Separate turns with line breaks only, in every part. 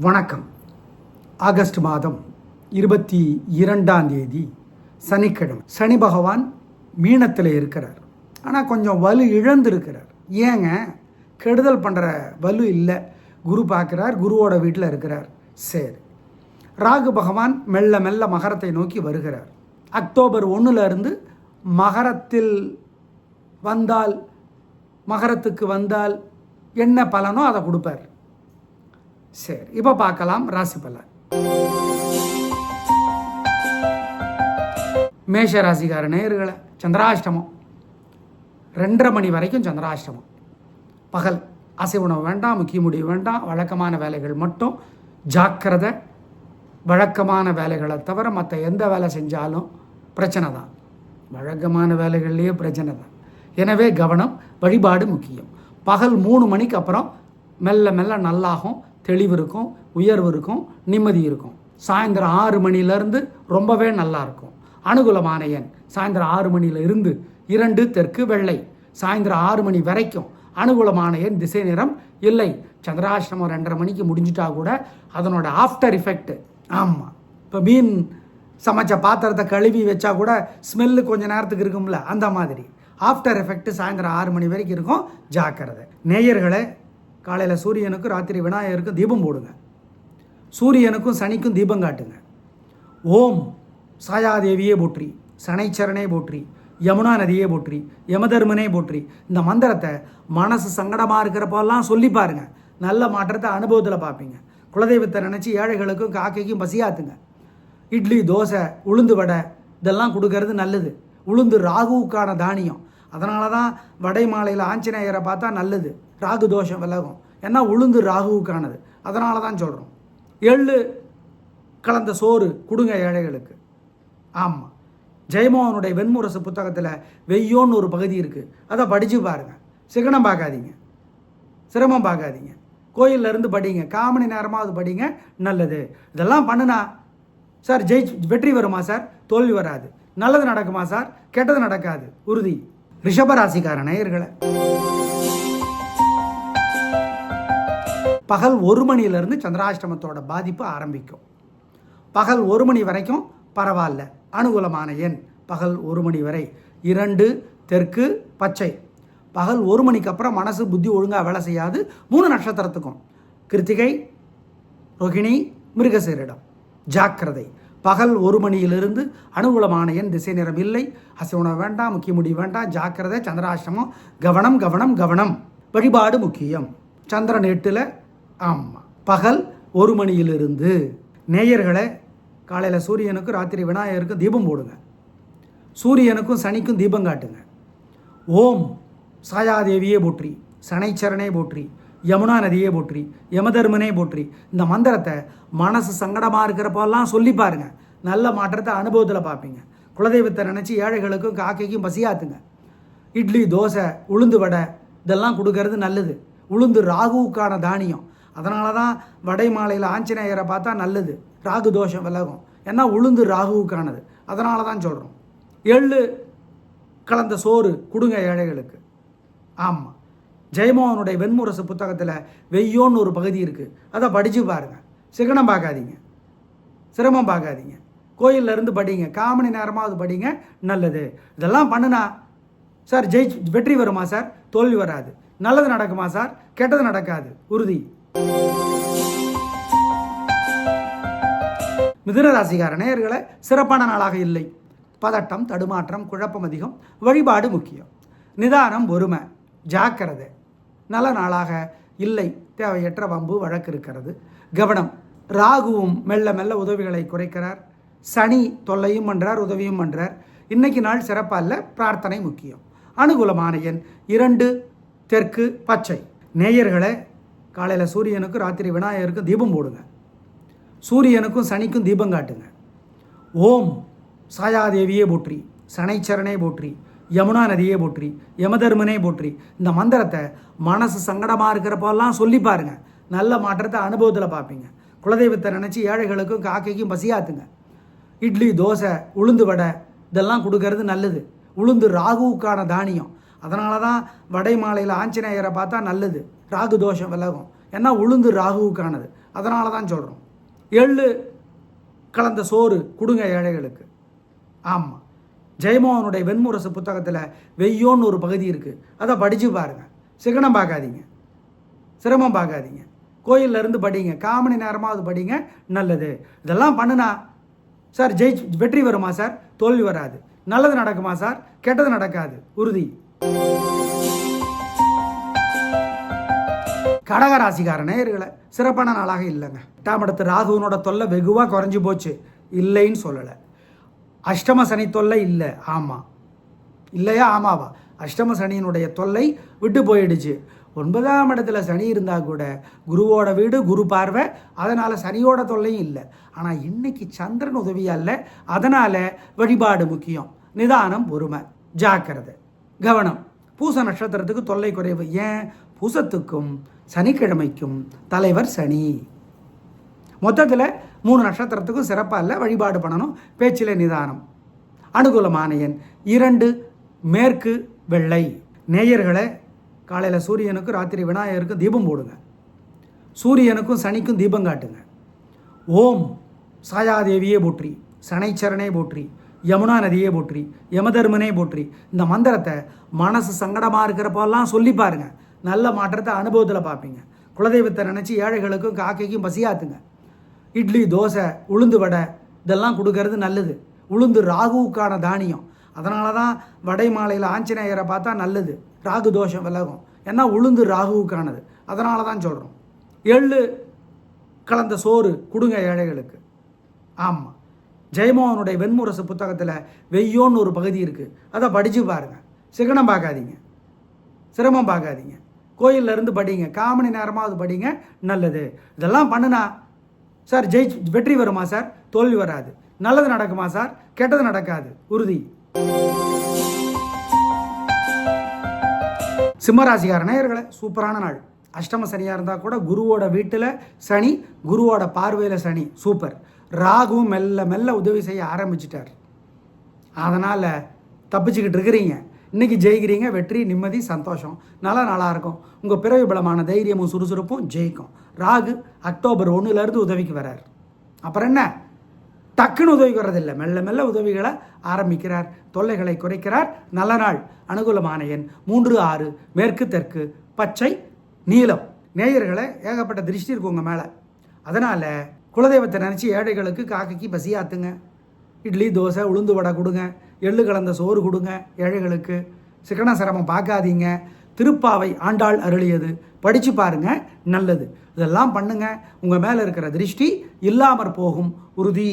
வணக்கம். ஆகஸ்ட் மாதம் 22ஆம் தேதி சனிக்கிழமை. சனி பகவான் மீனத்தில் இருக்கிறார். ஆனால் கொஞ்சம் வலு இழந்திருக்கிறார். ஏங்க, கெடுதல் பண்ணுற வலு இல்லை. குரு பார்க்குறார், குருவோட வீட்டில் இருக்கிறார். சரி. ராகு பகவான் மெல்ல மெல்ல மகரத்தை நோக்கி வருகிறார். அக்டோபர் 1 மகரத்தில் வந்தால், மகரத்துக்கு வந்தால் என்ன பலனோ அதை கொடுப்பார். சரி, இப்போ பார்க்கலாம் ராசி பலன். மேஷ ராசிக்கார நேயர்களை, சந்திராஷ்டமம் 2:30 மணி வரைக்கும் சந்திராஷ்டமம். பகல் அசைவ உணவு வேண்டாம், முக்கிய முடிவு வேண்டாம், வழக்கமான வேலைகள் மட்டும் ஜாக்கிரதை. வழக்கமான வேலைகளை தவிர மற்ற எந்த வேலை செஞ்சாலும் பிரச்சனை தான். வழக்கமான வேலைகள்லேயே பிரச்சனை தான். எனவே கவனம், வழிபாடு முக்கியம். பகல் 3 மணிக்கு அப்புறம் மெல்ல மெல்ல நல்லாகும், தெளிவு இருக்கும், உயர்வு இருக்கும், நிம்மதி இருக்கும். சாயந்தரம் 6 மணிலேருந்து ரொம்பவே நல்லா இருக்கும். அனுகூலமான எண் சாயந்தரம் 6 மணியிலிருந்து 2 தெற்கு வெள்ளை. சாயந்தரம் 6 மணி வரைக்கும் அனுகூலமான எண் திசை நிறம் இல்லை. சந்திராஷ்டமம் 2:30 மணிக்கு முடிஞ்சிட்டா கூட அதனோட ஆஃப்டர் எஃபெக்ட். ஆமாம், இப்போ மீன் சமைச்ச பாத்திரத்தை கழுவி வச்சா கூட ஸ்மெல்லு கொஞ்சம் நேரத்துக்கு இருக்கும்ல, அந்த மாதிரி ஆஃப்டர் எஃபெக்ட் சாயந்தரம் 6 மணி வரைக்கும் இருக்கும். ஜாக்கிரதை. நேயர்களே, காலையில் சூரியனுக்கும் ராத்திரி விநாயகருக்கும் தீபம் போடுங்க. சூரியனுக்கும் சனிக்கும் தீபம் காட்டுங்க. ஓம் சாயாதேவியே போற்றி, சனைச்சரனே போற்றி, யமுனா நதியே போற்றி, யமதர்மனே போற்றி. இந்த மந்திரத்தை மனசு சங்கடமாக இருக்கிறப்பெல்லாம் சொல்லி பாருங்க. நல்ல மாற்றத்தை அனுபவத்தில் பார்ப்பீங்க. குலதெய்வத்தை நினச்சி ஏழைகளுக்கும் காக்கைக்கும் பசியாத்துங்க. இட்லி, தோசை, உளுந்து வடை இதெல்லாம் கொடுக்கறது நல்லது. உளுந்து ராகுவுக்கான தானியம். அதனால தான் வடை மாலையில் ஆஞ்சநேயரை பார்த்தா நல்லது, ராகு தோஷம் விலகும். ஏன்னா உளுந்து ராகுவுக்கானது. அதனால தான் சொல்கிறோம். எள்ளு கலந்த சோறு கொடுங்க ஏழைகளுக்கு. ஆமாம், ஜெயமோகனுடைய வெண்முரசு புத்தகத்தில் வெய்யோன்னு ஒரு பகுதி இருக்குது. அதை படித்து பாருங்கள். சிகனம் பார்க்காதீங்க, சிரமம் பார்க்காதீங்க. கோயிலிருந்து படிங்க, 1/4 மணி நேரமாவது படிங்க, நல்லது. இதெல்லாம் பண்ணுனா சார் வெற்றி வருமா சார்? தோல்வி வராது. நல்லது நடக்குமா சார்? கெட்டது நடக்காது, உறுதி. ரிஷபராசிக்கார நேயர்களை, பகல் 1 மணியிலிருந்து சந்திராஷ்டமத்தோட பாதிப்பு ஆரம்பிக்கும். பகல் 1 மணி வரைக்கும் பரவாயில்ல. அனுகூலமான எண் பகல் 1 மணி வரை 2 தெற்கு பச்சை. பகல் 1 மணிக்கு அப்புறம் மனசு புத்தி ஒழுங்காக வேலை செய்யாது. 3 நட்சத்திரத்துக்கும் கிருத்திகை, ரோகிணி, மிருகசீரிடம். ஜாக்கிரதை. பகல் 1 மணியிலிருந்து அனுகூலமான எண் திசை நிறம் இல்லை. அசைவ உணவு வேண்டாம், முக்கிய முடிவு வேண்டாம், ஜாக்கிரதை. சந்திராஷ்டமம். கவனம் கவனம் கவனம். வழிபாடு முக்கியம். சந்திரன் 8. ஆமாம், பகல் 1 மணியிலிருந்து. நேயர்களை, காலையில் சூரியனுக்கும் ராத்திரி விநாயகருக்கும் தீபம் போடுங்க. சூரியனுக்கும் சனிக்கும் தீபம் காட்டுங்க. ஓம் சாயாதேவியே போற்றி, சனைச்சரனே போற்றி, யமுனா நதியே போற்றி, யமதர்மனே போற்றி. இந்த மந்திரத்தை மனசு சங்கடமாக இருக்கிறப்பெல்லாம் சொல்லி பாருங்க. நல்ல மாற்றத்தை அனுபவத்தில் பார்ப்பீங்க. குலதெய்வத்தை நினச்சி ஏழைகளுக்கும் காக்கைக்கும் பசியாத்துங்க. இட்லி, தோசை, உளுந்து வடை இதெல்லாம் கொடுக்கறது நல்லது. உளுந்து ராகுவுக்கான தானியம். அதனால தான் வடை மாலையில் ஆஞ்சநேயரை பார்த்தா நல்லது, ராகு தோஷம் விலகும். ஏன்னா உளுந்து ராகுவுக்கானது. அதனால தான் சொல்கிறோம். எள்ளு கலந்த சோறு கொடுங்க ஏழைகளுக்கு. ஆமாம், ஜெயமோகனுடைய வெண்முரசு புத்தகத்தில் வெய்யோன்னு ஒரு பகுதி இருக்குது. அதை படித்து பாருங்கள். சிகனம் பார்க்காதீங்க, சிரமம் பார்க்காதீங்க. கோயிலிருந்து படிங்க, 1/4 மணி நேரமாவது படிங்க, நல்லது. இதெல்லாம் பண்ணுனா சார் வெற்றி வருமா சார்? தோல்வி வராது. நல்லது நடக்குமா சார்? கெட்டது நடக்காது, உறுதி. மிதுன ராசிக்கார நேயர்களை, சிறப்பான நாளாக இல்லை. பதட்டம், தடுமாற்றம், குழப்பம் அதிகம். வழிபாடு முக்கியம். நிதானம், பொறுமை, ஜாக்கிரதை. நல்ல நாளாக இல்லை. தேவையற்ற வம்பு வழக்கு இருக்கிறது. கவனம். ராகுவும் மெல்ல மெல்ல உதவிகளை குறைக்கிறார். சனி தொல்லையும் பண்ணுறார், உதவியும் பண்ணுறார். இன்னைக்கு நாள் சிறப்பாக இல்லை. பிரார்த்தனை முக்கியம். அனுகூலமான எண் 2 தெற்கு பச்சை. நேயர்களை, காலையில் சூரியனுக்கும் ராத்திரி விநாயகருக்கும் தீபம் போடுங்க. சூரியனுக்கும் சனிக்கும் தீபம் காட்டுங்க. ஓம் சாயாதேவியே போற்றி, சனைச்சரனே போற்றி, யமுனா நதியே போற்றி, யமதர்மனே போற்றி. இந்த மந்திரத்தை மனசு சங்கடமாக இருக்கிறப்பெல்லாம் சொல்லி பாருங்க. நல்ல மாற்றத்தை அனுபவத்தில் பார்ப்பீங்க. குலதெய்வத்தை நினச்சி ஏழைகளுக்கும் காக்கைக்கும் பசியாத்துங்க. இட்லி, தோசை, உளுந்து வடை இதெல்லாம் கொடுக்கறது நல்லது. உளுந்து ராகுவுக்கான தானியம். அதனால தான் வடை மாலையில் ஆஞ்சநேயரை பார்த்தா நல்லது, ராகு தோஷம் விலகும். ஏன்னா உளுந்து ராகுவுக்கானது. அதனால தான் சொல்கிறோம். எள்ளு கலந்த சோறு கொடுங்க ஏழைகளுக்கு. ஆமாம், ஜெயமோகனுடைய வெண்முரசு புத்தகத்தில் வெய்யோன்னு ஒரு பகுதி இருக்குது, அதை படித்து பாருங்கள். சிக்கனம் பார்க்காதீங்க, சிரமம் பார்க்காதீங்க, கோயிலில் இருந்து படிங்க, காமணி நேரமாவது படிங்க, நல்லது. இதெல்லாம் பண்ணுனா சார் வெற்றி வருமா சார்? தோல்வி வராது. நல்லது நடக்குமா சார்? கெட்டது நடக்காது, உறுதி. கடகராசிக்கார நேயர்களை சிறப்பான நாளாக இல்லைங்க. 8ஆம் இடத்து ராகுவனோட தொல்லை வெகுவாக குறைஞ்சி போச்சு, இல்லைன்னு சொல்லலை. அஷ்டம சனி தொல்லை இல்லை. ஆமாம் இல்லையா? ஆமாவா? அஷ்டம சனியினுடைய தொல்லை விட்டு போயிடுச்சு. 9ஆம் இடத்துல சனி இருந்தால் கூட குருவோட வீடு, குரு பார்வை, அதனால் சனியோட தொல்லையும் இல்லை. ஆனால் இன்னைக்கு சந்திரன் உதவியால், அதனால் வழிபாடு முக்கியம், நிதானம், பொறுமை, ஜாக்கிரதை, கவனம். பூச நட்சத்திரத்துக்கு தொல்லை குறைவு. ஏன்? பூசத்துக்கும் சனிக்கிழமைக்கும் தலைவர் சனி. மொத்தத்தில் 3 நட்சத்திரத்துக்கும் சிறப்பாக இல்லை, வழிபாடு பண்ணணும், பேச்சிலே நிதானம். அனுகூலமான எண் 2, மேற்கு வெள்ளை. நேயர்களை காலையில் சூரியனுக்கும் ராத்திரி விநாயகருக்கும் தீபம் போடுங்க. சூரியனுக்கும் சனிக்கும் தீபம் காட்டுங்க. ஓம் சாயாதேவியே போற்றி, சனைச்சரனே போற்றி, யமுனா நதியே போற்றி, யமதர்மனே போற்றி. இந்த மந்திரத்தை மனசு சங்கடமாக இருக்கிறப்பெல்லாம் சொல்லி பாருங்க, நல்ல மாற்றத்தை அனுபவத்தில் பார்ப்பீங்க. குலதெய்வத்தை நினச்சி ஏழைகளுக்கும் காக்கைக்கும் பசியாத்துங்க. இட்லி, தோசை, உளுந்து வடை இதெல்லாம் கொடுக்கறது நல்லது. உளுந்து ராகுவுக்கான தானியம், அதனால தான் வடை மாலையில் ஆஞ்சநேயரை பார்த்தா நல்லது, ராகு தோஷம் விலகும். ஏன்னா உளுந்து ராகுவுக்கானது, அதனால தான் சொல்கிறோம். எள்ளு கலந்த சோறு கொடுங்க ஏழைகளுக்கு. ஆமாம், ஜெயமோகனுடைய வெண்முரசு புத்தகத்தில் வெய்யோன்னு ஒரு பகுதி இருக்குது, அதை படித்து பாருங்கள். சிக்கனம் பார்க்காதீங்க, சிரமம் பார்க்காதீங்க, கோயிலில் இருந்து படிங்க, காமணி நேரமாவது படிங்க, நல்லது. இதெல்லாம் பண்ணுனா சார் வெற்றி வருமா சார்? தோல்வி வராது. நல்லது நடக்குமா சார்? கெட்டது நடக்காது, உறுதி. சிம்மராசிக்கார நேயர்களை சூப்பரான நாள். அஷ்டம சனியாக இருந்தால் கூட குருவோட வீட்டில் சனி, குருவோட பார்வையில் சனி, சூப்பர். ராகுவும் மெல்ல மெல்ல உதவி செய்ய ஆரம்பிச்சிட்டார். அதனால் தப்பிச்சுக்கிட்டு இருக்கிறீங்க. இன்றைக்கி ஜெயிக்கிறீங்க, வெற்றி, நிம்மதி, சந்தோஷம், நல்ல நாளாக இருக்கும். உங்கள் பிறவி பலமான தைரியமும் சுறுசுறுப்பும் ஜெயிக்கும். ராகு அக்டோபர் 1 உதவிக்கு வரார். அப்புறம் என்ன, டக்குன்னு உதவிக்கு வர்றதில்லை, மெல்ல மெல்ல உதவிகளை ஆரம்பிக்கிறார், தொல்லைகளை குறைக்கிறார். நல்ல நாள். அனுகூலமான எண் 3, 6, மேற்கு தெற்கு, பச்சை, நீலம். நேயர்களை ஏகப்பட்ட திருஷ்டி இருக்கும் உங்கள் மேலே, அதனால் குலதெய்வத்தை நினச்சி ஏழைகளுக்கு காக்கைக்கு பசியாத்துங்க. இட்லி, தோசை, உளுந்து வடை கொடுங்க, எள்ளு கலந்த சோறு கொடுங்க ஏழைகளுக்கு. சிக்கன சிரமம் பார்க்காதீங்க. திருப்பாவை ஆண்டாள் அருளியது படித்து பாருங்க, நல்லது. இதெல்லாம் பண்ணுங்க, உங்கள் மேலே இருக்கிற திருஷ்டி இல்லாமற் போகும், உறுதி.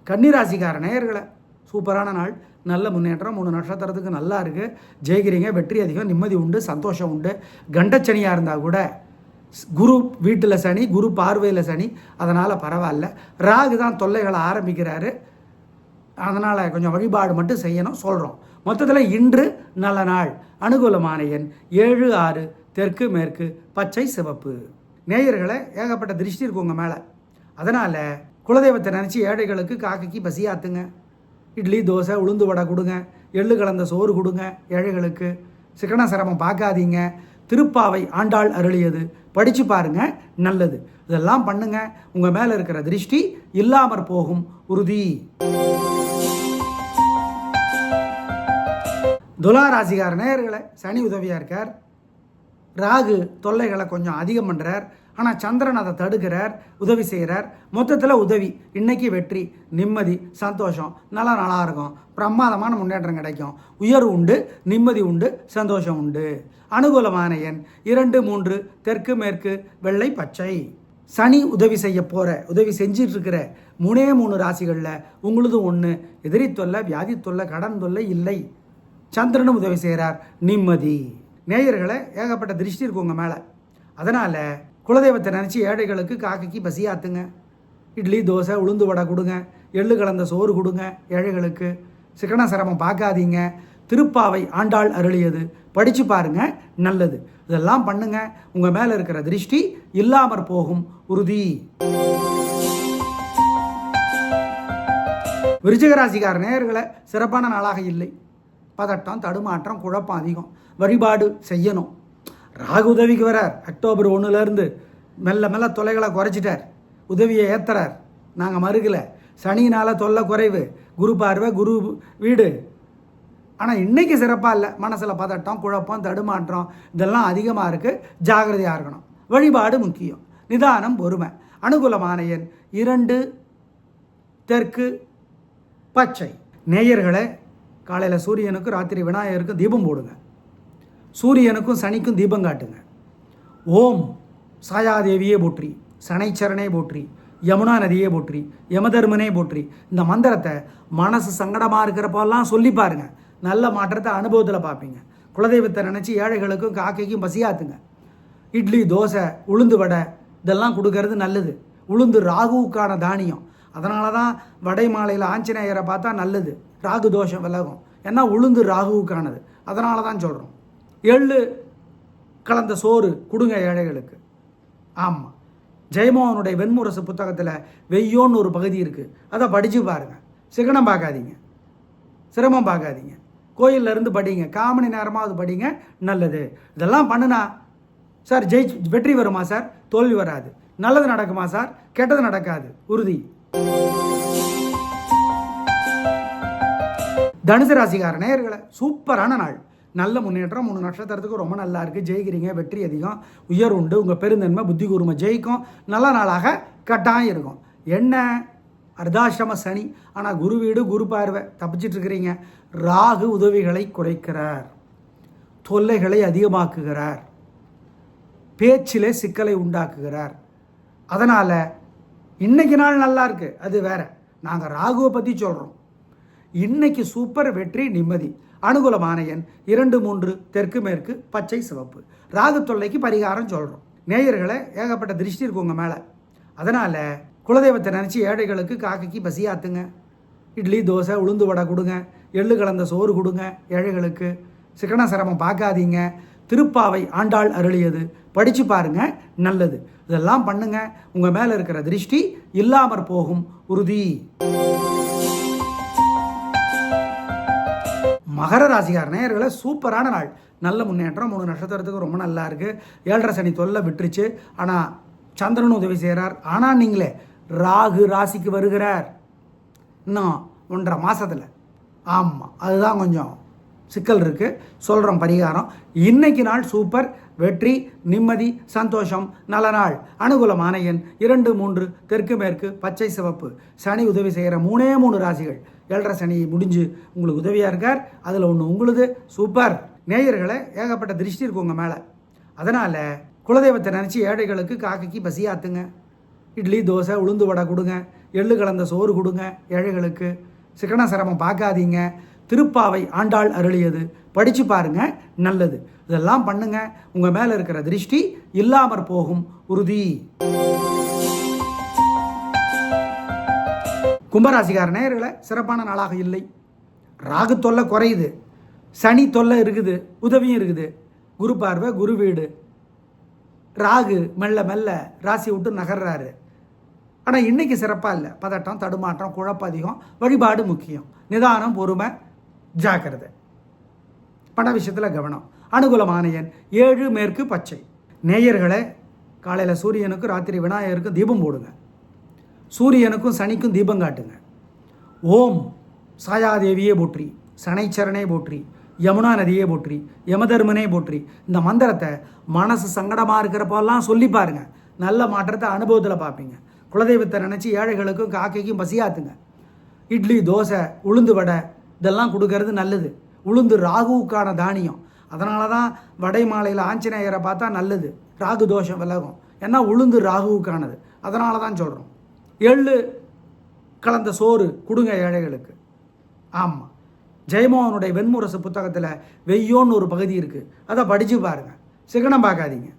கன்னிராசிக்கார நேயர்களை சூப்பரான நாள், நல்ல முன்னேற்றம். 3 நட்சத்திரத்துக்கு நல்லா இருக்குது, ஜெயிக்கிறீங்க, வெற்றி அதிகம், நிம்மதி உண்டு, சந்தோஷம் உண்டு. கண்டச்சனியாக இருந்தால் கூட குரு வீட்டில் சனி, குரு பார்வையில் சனி, அதனால் பரவாயில்ல. ராகு தான் தொல்லைகளை ஆரம்பிக்கிறாரு, அதனால் கொஞ்சம் வழிபாடு மட்டும் செய்யணும் சொல்கிறோம். மொத்தத்தில் இன்று நல்ல நாள். அனுகூலமான எண் 7, 6, தெற்கு மேற்கு, பச்சை, சிவப்பு. நேயர்களை ஏகப்பட்ட திருஷ்டி இருக்கும் உங்கள் மேலே, அதனால் குலதெய்வத்தை நினச்சி ஏழைகளுக்கு காக்கைக்கு பசியாத்துங்க. இட்லி, தோசை, உளுந்து வடை கொடுங்க, எள்ளு கலந்த சோறு கொடுங்க ஏழைகளுக்கு. சிக்கன சிரமம் பார்க்காதீங்க. திருப்பாவை ஆண்டாள் அருளியது படித்து பாருங்க, நல்லது. இதெல்லாம் பண்ணுங்க, உங்கள் மேலே இருக்கிற திருஷ்டி இல்லாமற் போகும், உறுதி. துலா ராசிக்கார நேயர்களை சனி உதவியாக இருக்கார். ராகு தொல்லைகளை கொஞ்சம் அதிகம் பண்ணுறார், ஆனால் சந்திரன் அதை தடுக்கிறார், உதவி செய்கிறார். மொத்தத்தில் உதவி. இன்னைக்கு வெற்றி, நிம்மதி, சந்தோஷம், நல்லா இருக்கும், பிரமாதமான முன்னேற்றம் கிடைக்கும், உயர்வு உண்டு, நிம்மதி உண்டு, சந்தோஷம் உண்டு. அனுகூலமான எண் 2, 3, தெற்கு மேற்கு, வெள்ளை, பச்சை. சனி உதவி செய்ய போகிற, உதவி செஞ்சிட்டு இருக்கிற 3 ராசிகளில் உங்களுது ஒன்று. எதிரி தொல்லை, வியாதி தொல்லை, கடன் தொல்லை இல்லை. சந்திரனும் உதவி செய்கிறார், நிம்மதி. நேயர்களை ஏகப்பட்ட திருஷ்டி இருக்கும் உங்கள் மேலே, அதனால் குலதெய்வத்தை நினச்சி ஏழைகளுக்கு காக்கைக்கு பசியாத்துங்க. இட்லி, தோசை, உளுந்து வடை கொடுங்க, எள்ளு கலந்த சோறு கொடுங்க ஏழைகளுக்கு. சிக்கன சிரமம் பார்க்காதீங்க. திருப்பாவை ஆண்டாள் அருளியது படித்து பாருங்க, நல்லது. இதெல்லாம் பண்ணுங்க, உங்கள் மேலே இருக்கிற திருஷ்டி இல்லாமற் போகும், உறுதி. விருச்சிக ராசிக்கார நேயர்களை சிறப்பான நாளாக இல்லை. பதட்டம், தடுமாற்றம், குழப்பம் அதிகம். வழிபாடு செய்யணும். ராகு உதவிக்கு வரார். அக்டோபர் 1லேருந்து மெல்ல மெல்ல தொலைகளை குறைச்சிட்டார், உதவியை ஏற்றுறார். நாங்கள் மறுக்கலை. சனினால் தொல்லை குறைவு, குரு பார்வை, குரு வீடு. ஆனால் இன்றைக்கி சிறப்பாக இல்லை. மனசில் பதட்டம், குழப்பம், தடுமாற்றம் இதெல்லாம் அதிகமாக இருக்குது. ஜாகிரதையாக இருக்கணும். வழிபாடு முக்கியம். நிதானம், பொறுமை. அனுகூலமான எண் 2, தெற்கு, பச்சை. நேயர்களே, காலையில் சூரியனுக்கும் ராத்திரி விநாயகருக்கும் தீபம் போடுங்க. சூரியனுக்கும் சனிக்கும் தீபம் காட்டுங்க. ஓம் சாயாதேவியே போற்றி, சனைச்சரனே போற்றி, யமுனா நதியே போற்றி, யமதர்மனே போற்றி. இந்த மந்திரத்தை மனசு சங்கடமாக இருக்கிறப்பெல்லாம் சொல்லி பாருங்க. நல்ல மாற்றத்தை அனுபவத்தில் பார்ப்பீங்க. குலதெய்வத்தை நினச்சி ஏழைகளுக்கும் காக்கைக்கும் பசியாத்துங்க. இட்லி, தோசை, உளுந்து வடை இதெல்லாம் கொடுக்கறது நல்லது. உளுந்து ராகுவுக்கான தானியம். அதனால தான் வடை மாலையில் ஆஞ்சநேயரை பார்த்தா நல்லது, ராகு தோஷம் விலகும். ஏன்னா உளுந்து ராகுவுக்கானது. அதனால தான் சொல்கிறோம். எள்ளு கலந்த சோறு கொடுங்க ஏழைகளுக்கு. ஆமாம், ஜெயமோகனுடைய வெண்முரசு புத்தகத்தில் வெய்யோன்னு ஒரு பகுதி இருக்குது. அதை படித்து பாருங்கள். சிகனம் பார்க்காதீங்க, சிரமம் பார்க்காதீங்க. கோயிலிருந்து படிங்க, 1/4 மணி நேரமாவது படிங்க, நல்லது. இதெல்லாம் பண்ணுனா சார் வெற்றி வருமா சார்? தோல்வி வராது. நல்லது நடக்குமா சார்? கெட்டது நடக்காது, உறுதி. தனுசு ராசிக்கார நேயர்களே, சூப்பரான நாள். நல்ல முன்னேற்றம். 3 நட்சத்திரத்துக்கு ரொம்ப நல்லா இருக்குது. ஜெயிக்கிறீங்க, வெற்றி அதிகம், உயர் உண்டு. உங்கள் பெருந்தன்மை, புத்தி கூர்மை ஜெயிக்கும். நல்ல நாளாக கட்டாயம் இருக்கும். என்ன அர்த்தாஷ்டம சனி, ஆனால் குரு வீடு, குரு பார்வை, தப்பிச்சிட்டு இருக்கிறீங்க. ராகு உதவிகளை குறைக்கிறார், தொல்லைகளை அதிகமாக்குகிறார், பேச்சிலே சிக்கலை உண்டாக்குகிறார். அதனால் இன்னைக்கு நாள் நல்லா இருக்குது, அது வேற. நாங்கள் ராகுவை பற்றி சொல்கிறோம். இன்னைக்கு சூப்பர், வெற்றி, நிம்மதி. அனுகூலமான எண் 2, 3, தெற்கு, மேற்கு, பச்சை, சிவப்பு. ராகு தொல்லைக்கு பரிகாரம் சொல்கிறோம். நேயர்களை ஏகப்பட்ட திருஷ்டி இருக்கு உங்கள் மேலே. அதனால் குலதெய்வத்தை நினச்சி ஏழைகளுக்கு காக்கைக்கு பசியாத்துங்க. இட்லி, தோசை, உளுந்து வடை கொடுங்க. எள்ளு கலந்த சோறு கொடுங்க ஏழைகளுக்கு. சிக்கன சிரமம் பார்க்காதீங்க. திருப்பாவை ஆண்டாள் அருளியது படித்து பாருங்க, நல்லது. இதெல்லாம் பண்ணுங்க. உங்கள் மேலே இருக்கிற திருஷ்டி இல்லாமற் போகும், உறுதி. மகர ராசிக்கார நேயர்களை, சூப்பரான நாள். நல்ல முன்னேற்றம். 3 நட்சத்திரத்துக்கு ரொம்ப நல்லா இருக்குது. 7.5 சனி தொல்லை விட்டுருச்சு. ஆனால் சந்திரனும் உதவி செய்கிறார். ஆனால் நீங்களே ராகு ராசிக்கு வருகிறார் இன்னும் 1.5 மாதத்தில். ஆமாம், அதுதான் கொஞ்சம் சிக்கல் இருக்குது. சொல்கிறோம் பரிகாரம். இன்னைக்கு நாள் சூப்பர், வெற்றி, நிம்மதி, சந்தோஷம், நல்ல நாள். அனுகூலமான எண் 2, 3, தெற்கு, மேற்கு, பச்சை, சிவப்பு. சனி உதவி செய்கிற 3 ராசிகள். 7.5 சனி முடிஞ்சு உங்களுக்கு உதவியாக இருக்கார். அதில் ஒன்று உங்களுது. சூப்பர். நேயர்களை ஏகப்பட்ட திருஷ்டி இருக்கு உங்கள் மேலே. அதனால் குலதெய்வத்தை நினச்சி ஏழைகளுக்கு காக்கைக்கு பசியாத்துங்க. இட்லி, தோசை, உளுந்து வடை கொடுங்க. எள்ளு கலந்த சோறு கொடுங்க ஏழைகளுக்கு. சிக்கன சிரமம் பார்க்காதீங்க. திருப்பாவை ஆண்டாள் அருளியது படித்து பாருங்க, நல்லது. இதெல்லாம் பண்ணுங்க. உங்கள் மேலே இருக்கிற திருஷ்டி இல்லாமற் போகும், உறுதி. கும்பராசிக்கார நேயர்களை, சிறப்பான நாளாக இல்லை. ராகு தொல்லை குறையுது, சனி தொல்லை இருக்குது, உதவியும் இருக்குது. குரு பார்வை, குரு வீடு. ராகு மெல்ல மெல்ல ராசி விட்டு நகர்றாரு. ஆனால் இன்னைக்கு சிறப்பாக இல்லை. பதட்டம், தடுமாற்றம், குழப்பம் அதிகம். வழிபாடு முக்கியம். நிதானம், பொறுமை, ஜாக்கிரதை. பண விஷயத்தில் கவனம். அனுகூலமான எண் 7, மேற்கு, பச்சை. நேயர்களே, காலையில் சூரியனுக்கும் ராத்திரி விநாயகருக்கும் தீபம் போடுங்க. சூரியனுக்கும் சனிக்கும் தீபம் காட்டுங்க. ஓம் சாயாதேவியே போற்றி, சனைச்சரனே போற்றி, யமுனா நதியே போற்றி, யமதர்மனே போற்றி. இந்த மந்திரத்தை மனசு சங்கடமாக இருக்கிறப்பெல்லாம் சொல்லி பாருங்க. நல்ல மாற்றத்தை அனுபவத்தில் பார்ப்பீங்க. குலதெய்வத்தை நினச்சி ஏழைகளுக்கும் காக்கைக்கும் பசியாத்துங்க. இட்லி, தோசை, உளுந்து வடை இதெல்லாம் கொடுக்கறது நல்லது. உளுந்து ராகுவுக்கான தானியம். அதனால தான் வடை மாலையில் ஆஞ்சநேயரை பார்த்தா நல்லது, ராகு தோஷம் விலகும். ஏன்னா உளுந்து ராகுவுக்கானது. அதனால தான் சொல்கிறோம். எள்ளு கலந்த சோறு கொடுங்க ஏழைகளுக்கு. ஆமாம், ஜெயமோகனுடைய வெண்முரசு புத்தகத்தில் வெய்யோன்னு ஒரு பகுதி இருக்குது. அதை படித்து பாருங்கள். சிகனம் பார்க்காதீங்க,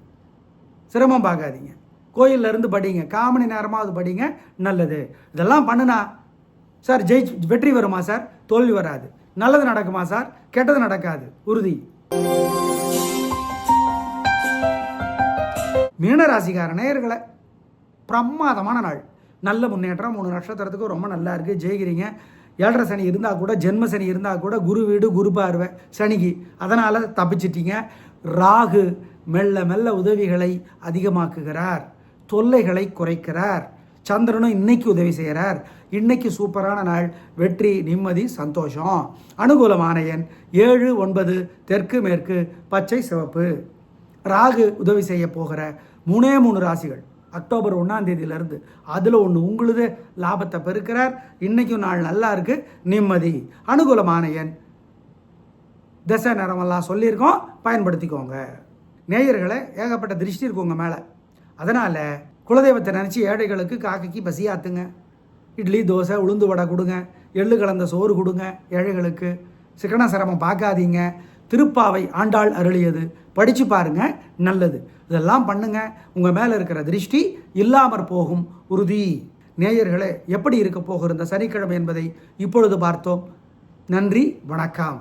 சிரமம் பார்க்காதீங்க. கோயிலிருந்து படிங்க, 1/4 மணி நேரமாவது படிங்க, நல்லது. இதெல்லாம் பண்ணுனா சார் வெற்றி வருமா சார்? தோல்வி வராது. நல்லது நடக்குமா சார்? கெட்டது நடக்காது, உறுதி. மீனராசிக்கார நேயர்களை, பிரமாதமான நாள். நல்ல முன்னேற்றம். 3 நட்சத்திரத்துக்கு ரொம்ப நல்லா இருக்குது. ஜெயிக்கிறீங்க. 7.5 சனி இருந்தால் கூட, ஜென்ம சனி இருந்தால் கூட, குரு வீடு, குரு பார்வை சனிக்கு. அதனால் தப்பிச்சிட்டிங்க. ராகு மெல்ல மெல்ல உதவிகளை அதிகமாக்குகிறார், தொல்லைகளை குறைக்கிறார். சந்திரனும் இன்னைக்கு உதவி செய்கிறார். இன்னைக்கு சூப்பரான நாள், வெற்றி, நிம்மதி, சந்தோஷம். அனுகூலமான எண் 7, 9, தெற்கு மேற்கு, பச்சை சிவப்பு. ராகு உதவி செய்ய போகிற 3 ராசிகள் அக்டோபர் 1ஆம் தேதியிலிருந்து, அதில் ஒன்று உங்களுது லாபத்தை பெருக்கிறார். இன்றைக்கும் நாள் நல்லா இருக்குது, நிம்மதி. அனுகூலமான எண், திசை நேரமெல்லாம் சொல்லியிருக்கோம், பயன்படுத்திக்கோங்க. நேயர்களை ஏகப்பட்ட திருஷ்டி இருக்கு உங்கள் மேலே. அதனால் குலதெய்வத்தை நினச்சி ஏழைகளுக்கு காக்கைக்கு பசியாத்துங்க. இட்லி, தோசை, உளுந்து வடை கொடுங்க, எள்ளு கலந்த சோறு கொடுங்க ஏழைகளுக்கு. சிக்கன சிரமம் பார்க்காதீங்க. திருப்பாவை ஆண்டாள் அருளியது படித்து பாருங்க, நல்லது. இதெல்லாம் பண்ணுங்க, உங்கள் மேலே இருக்கிற திருஷ்டி இல்லாமற் போகும், உறுதி. நேயர்களே, எப்படி இருக்க போகிற இந்த சனிக்கிழமை என்பதை இப்பொழுது பார்த்தோம். நன்றி, வணக்கம்.